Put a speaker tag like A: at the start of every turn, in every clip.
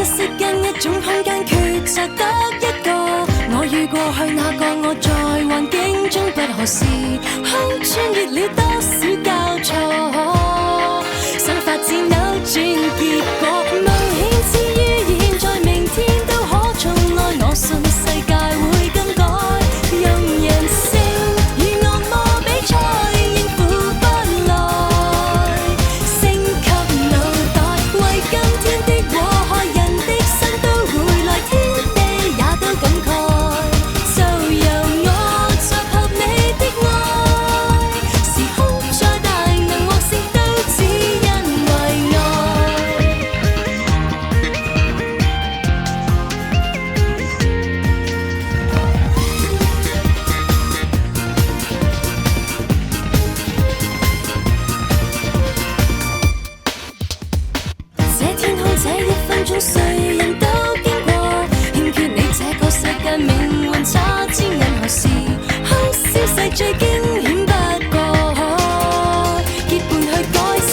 A: 一息間一種空間抉擇得一個，我與過去那個我在環境中不合時空穿越了多少交錯，想發展扭轉結果，夢顯至於現在明天都可重來，我信世界會更改，用人性與惡魔比賽應付不來，升級腦袋為今天的禍害，人的心都會來，天地也都感慨，就由我集合你的愛，時空再大能獲勝都只因為愛。這天空這一分鐘誰人都經過，欠缺你這個世界命運差知因何時空消逝最驚險不過，結伴去改寫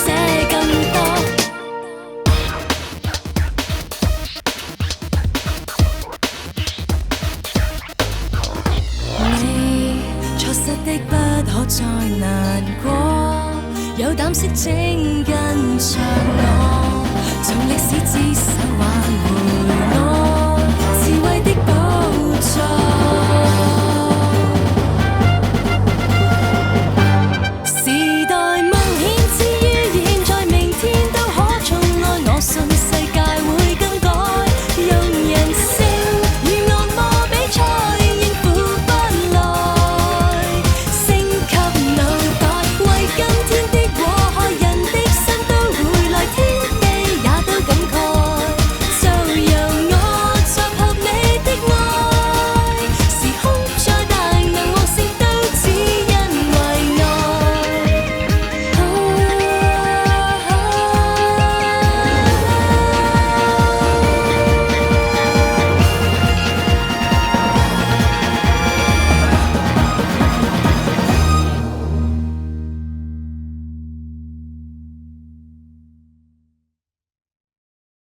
A: 更多。你錯失的不可再難過，有膽識請